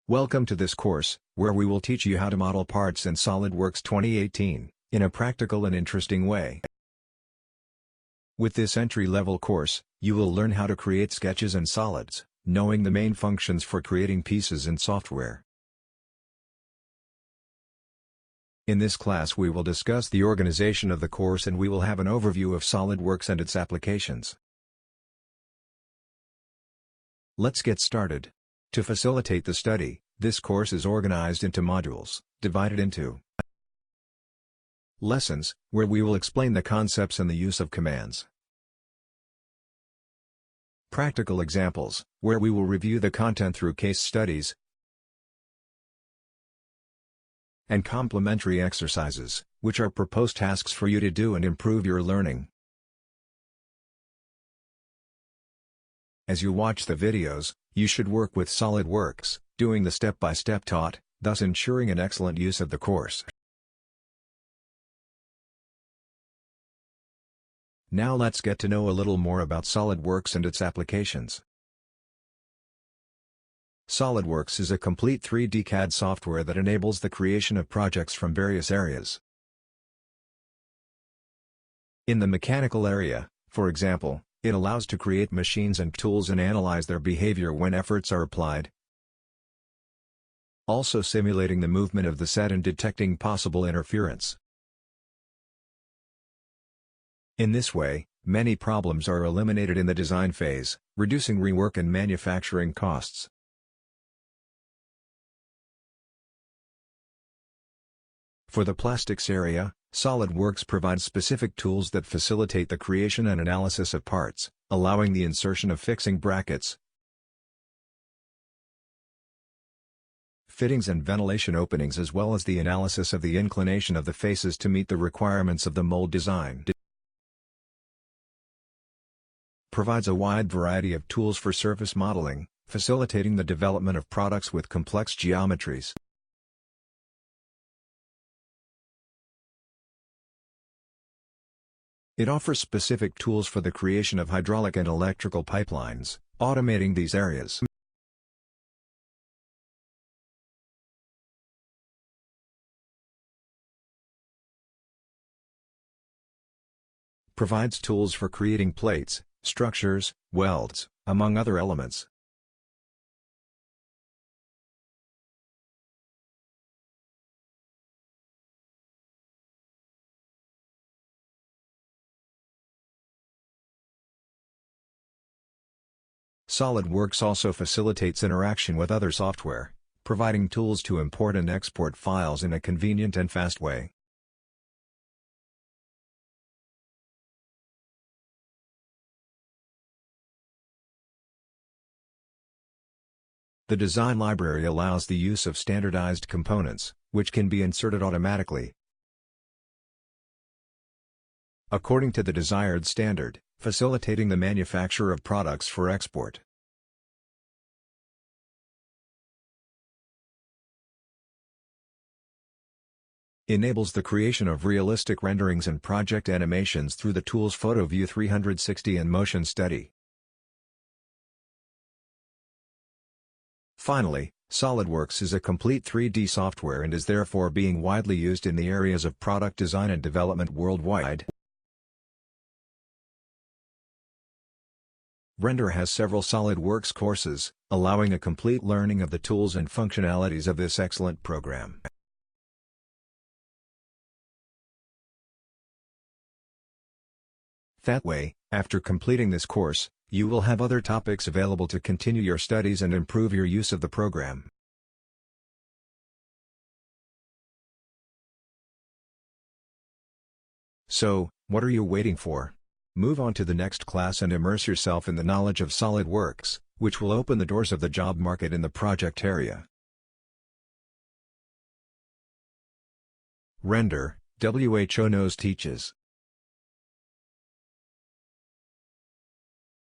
Welcome to this course, where we will teach you how to model parts in SolidWorks 2018, in a practical and interesting way. With this entry-level course, you will learn how to create sketches and solids, knowing the main functions for creating pieces in software. In this class we will discuss the organization of the course and we will have an overview of SolidWorks and its applications. Let's get started. To facilitate the study, this course is organized into modules, divided into lessons, where we will explain the concepts and the use of commands. Practical examples, where we will review the content through case studies. And complementary exercises, which are proposed tasks for you to do and improve your learning. As you watch the videos, you should work with SolidWorks, doing the step-by-step taught, thus ensuring an excellent use of the course. Now let's get to know a little more about SolidWorks and its applications. SolidWorks is a complete 3D CAD software that enables the creation of projects from various areas. In the mechanical area, for example, it allows to create machines and tools and analyze their behavior when efforts are applied. Also simulating the movement of the set and detecting possible interference. In this way, many problems are eliminated in the design phase, reducing rework and manufacturing costs. For the plastics area, SolidWorks provides specific tools that facilitate the creation and analysis of parts, allowing the insertion of fixing brackets, fittings and ventilation openings, as well as the analysis of the inclination of the faces to meet the requirements of the mold design. Provides a wide variety of tools for surface modeling, facilitating the development of products with complex geometries. It offers specific tools for the creation of hydraulic and electrical pipelines, automating these areas. Provides tools for creating plates, structures, welds, among other elements. SolidWorks also facilitates interaction with other software, providing tools to import and export files in a convenient and fast way. The design library allows the use of standardized components, which can be inserted automatically according to the desired standard, facilitating the manufacture of products for export. Enables the creation of realistic renderings and project animations through the tools PhotoView 360 and Motion Study. Finally, SolidWorks is a complete 3D software and is therefore being widely used in the areas of product design and development worldwide. Render has several SolidWorks courses, allowing a complete learning of the tools and functionalities of this excellent program. That way, after completing this course, you will have other topics available to continue your studies and improve your use of the program. So, what are you waiting for? Move on to the next class and immerse yourself in the knowledge of SolidWorks, which will open the doors of the job market in the project area. Render, WHO knows teaches.